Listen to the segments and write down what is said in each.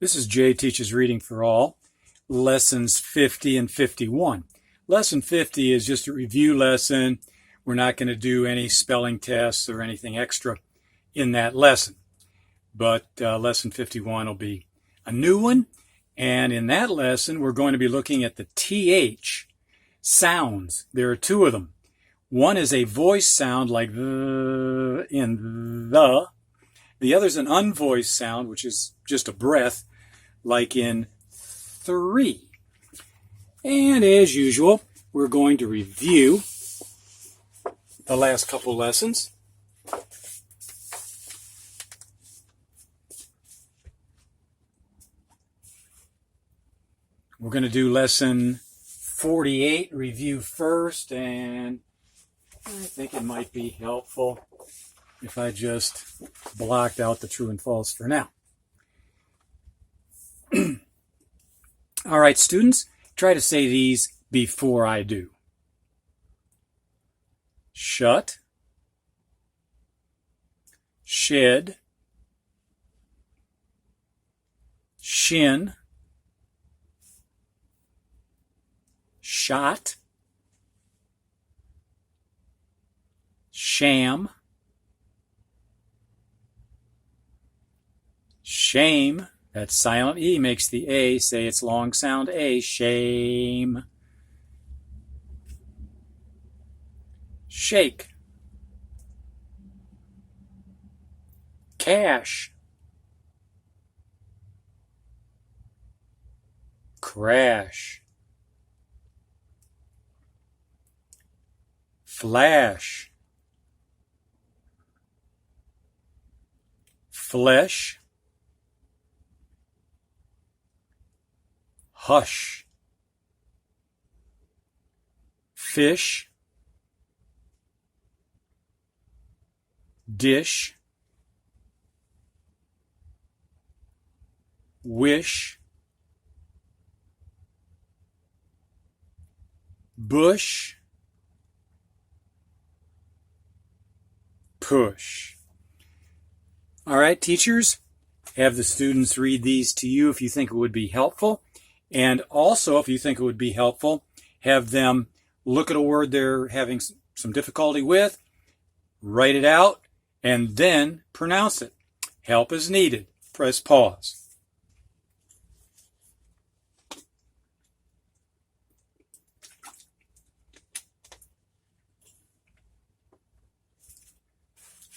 This is Jay Teaches Reading for All, lessons 50 and 51. Lesson 50 is just a review lesson. We're not going to do any spelling tests or anything extra in that lesson. But lesson 51 will be a new one. And in that lesson, we're going to be looking at the TH sounds. There are two of them. One is a voice sound like the in the. The other is an unvoiced sound, which is just a breath, like in three. And as usual, we're going to review the last couple lessons. We're going to do lesson 48, review first, and I think it might be helpful if I just blocked out the true and false for now. All right, students, try to say these before I do. Shut, shed, shin, shot, sham, shame. That silent E makes the A say its long sound A. Shame. Shake. Cash. Crash. Flash. Flesh. Hush. Fish. Dish. Wish. Bush. Push. All right, teachers, have the students read these to you if you think it would be helpful. And also, if you think it would be helpful, have them look at a word they're having some difficulty with, write it out, and then pronounce it. Help is needed. Press pause.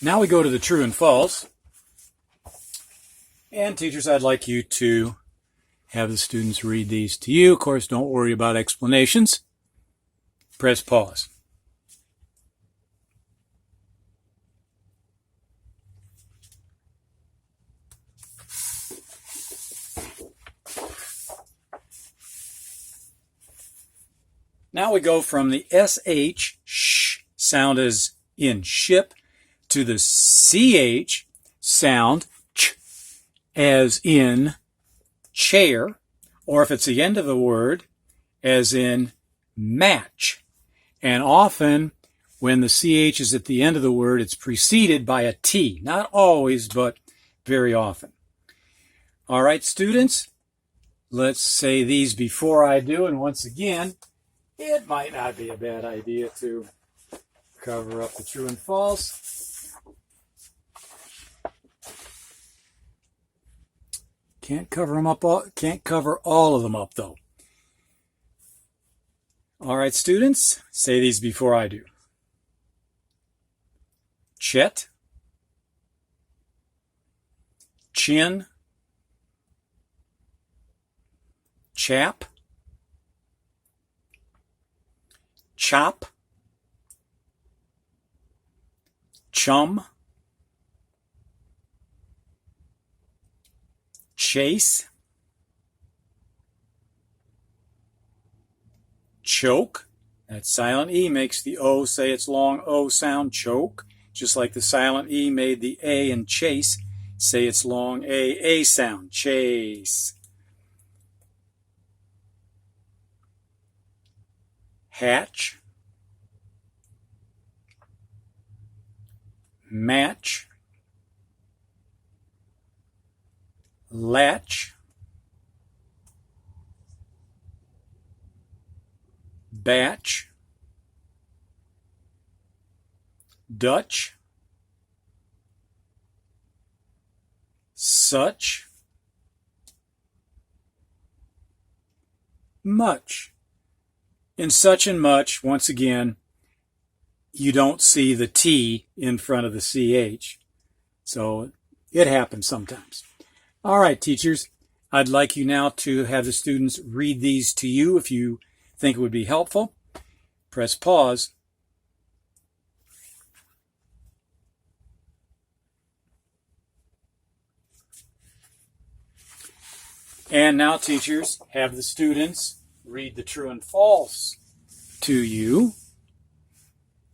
Now we go to the true and false. And teachers, I'd like you to have the students read these to you. Of course, don't worry about explanations. Press pause. Now we go from the SH, sh sound as in ship, to the CH sound, ch, as in chair, or if it's the end of the word, as in match. And often, when the CH is at the end of the word, it's preceded by a T. Not always, but very often. All right, students, let's say these before I do. And once again, it might not be a bad idea to cover up the true and false. Can't cover them up all, can't cover all of them up though. All right, students, say these before I do. Chet, chin, chap, chop, chum, chase, choke. That silent E makes the O say its long O sound, choke, just like the silent E made the A in chase say its long A sound, chase. Hatch, match, latch, batch, Dutch, such, much. In such and much, once again, you don't see the T in front of the CH. So it happens sometimes. All right, teachers, I'd like you now to have the students read these to you if you think it would be helpful. Press pause. And now, teachers, have the students read the true and false to you.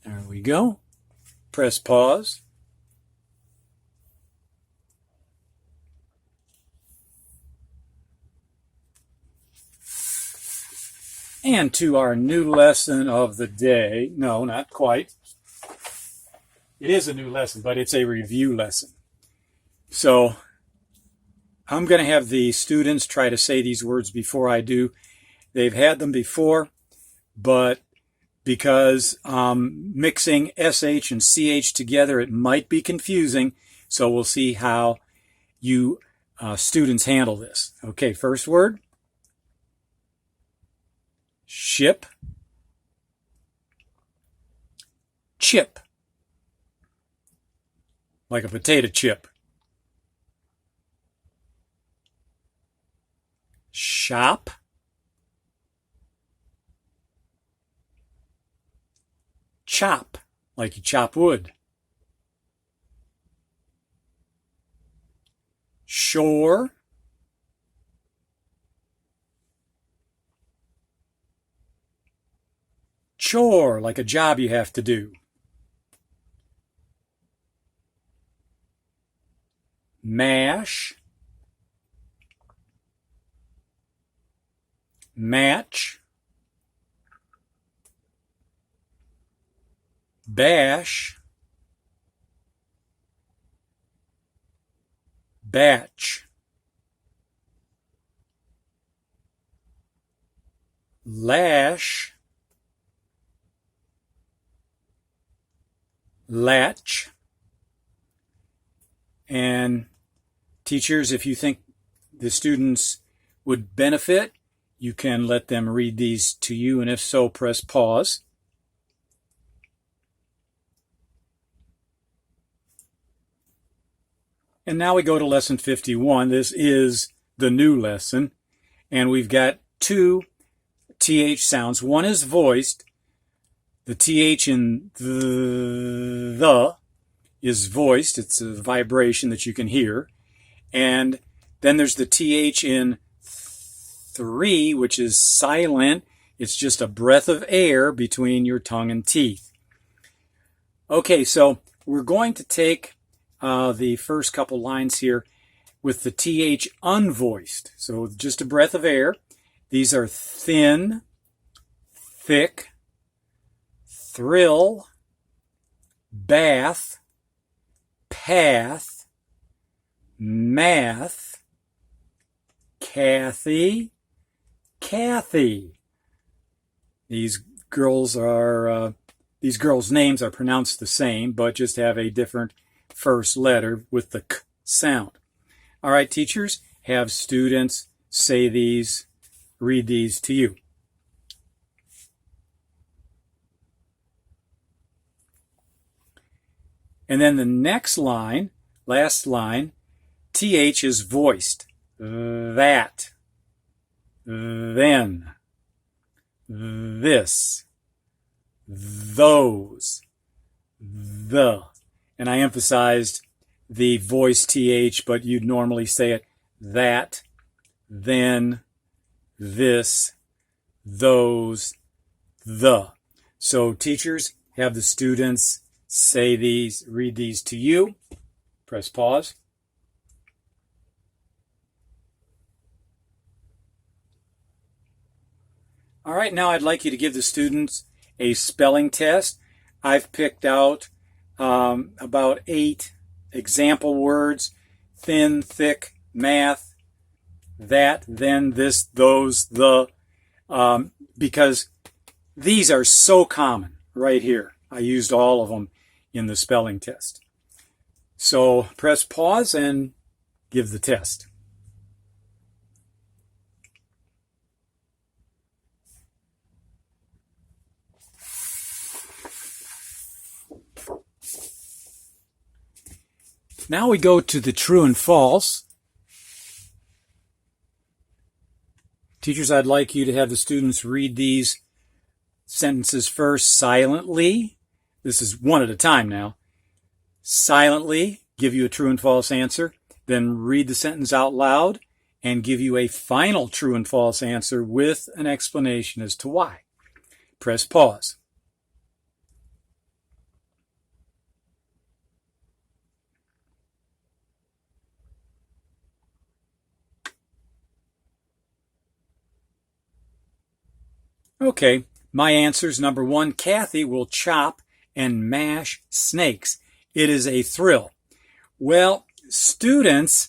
There we go. Press pause. And to our new lesson of the day. No, not quite. It is a new lesson, but it's a review lesson. So I'm going to have the students try to say these words before I do. They've had them before, but because mixing SH and CH together, it might be confusing. So we'll see how you students handle this. Okay, first word. Ship. Chip. Like a potato chip. Shop. Chop, like you chop wood. Shore. Chore, like a job you have to do. Mash. Match. Bash. Batch. Lash. Latch. And teachers, if you think the students would benefit, you can let them read these to you, and if so, press pause. And now we go to lesson 51. This is the new lesson, and we've got two TH sounds. One is voiced. The TH in the is voiced. It's a vibration that you can hear. And then there's the TH in three, which is silent. It's just a breath of air between your tongue and teeth. Okay, so we're going to take the first couple lines here with the TH unvoiced. So just a breath of air. These are thin, thick, thrill, bath, path, math, Kathy, Kathy. These girls' names are pronounced the same, but just have a different first letter with the K sound. All right, teachers, have students say these, read these to you. And then the next line, last line, TH is voiced. That, then, this, those, the. And I emphasized the voiced TH, but you'd normally say it that, then, this, those, the. So teachers, have the students say these, read these to you. Press pause. All right, now I'd like you to give the students a spelling test. I've picked out about 8 example words: thin, thick, math, that, then, this, those, the, because These are so common right here. I used all of them in the spelling test. So press pause and give the test. Now we go to the true and false. Teachers, I'd like you to have the students read these sentences first silently. This is one at a time now. Silently give you a true and false answer. Then read the sentence out loud and give you a final true and false answer with an explanation as to why. Press pause. Okay, my answers. Number 1, Kathy will chop and mash snakes. It is a thrill. Well, students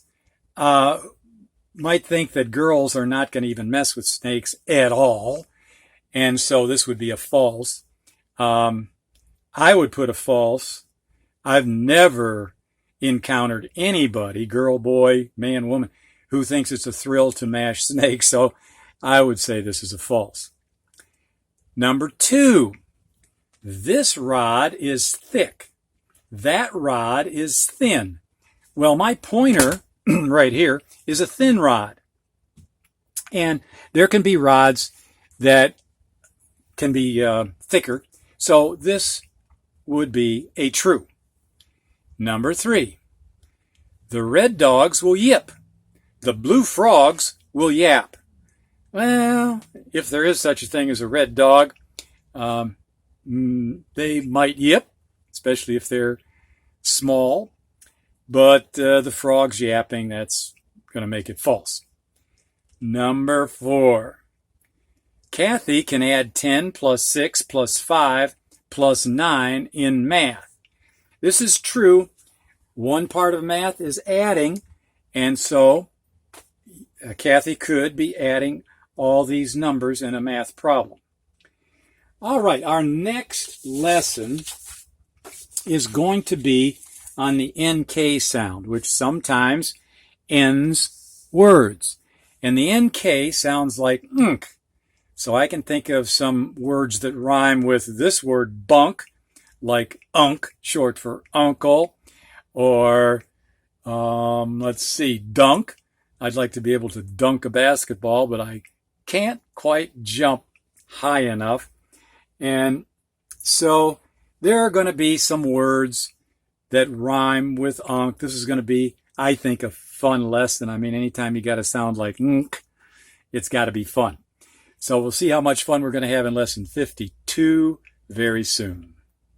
might think that girls are not going to even mess with snakes at all, and so this would be a false. I would put a false. I've never encountered anybody, girl, boy, man, woman, who thinks it's a thrill to mash snakes, so I would say this is a false. Number 2, this rod is thick. That rod is thin. Well, my pointer right here is a thin rod. And there can be rods that can be thicker. So this would be a true. Number 3, the red dogs will yip. The blue frogs will yap. Well, if there is such a thing as a red dog, they might yip, especially if they're small. But the frogs yapping, that's going to make it false. Number 4, Kathy can add 10 plus 6 plus 5 plus 9 in math. This is true. One part of math is adding, and so Kathy could be adding all these numbers in a math problem. All right, our next lesson is going to be on the NK sound, which sometimes ends words. And the NK sounds like unk. So I can think of some words that rhyme with this word bunk, like unk, short for uncle, or let's see, dunk. I'd like to be able to dunk a basketball, but I can't quite jump high enough. And so there are going to be some words that rhyme with unk. This is going to be, I think, a fun lesson. I mean, anytime you got to sound like unk, it's got to be fun. So we'll see how much fun we're going to have in lesson 52 very soon.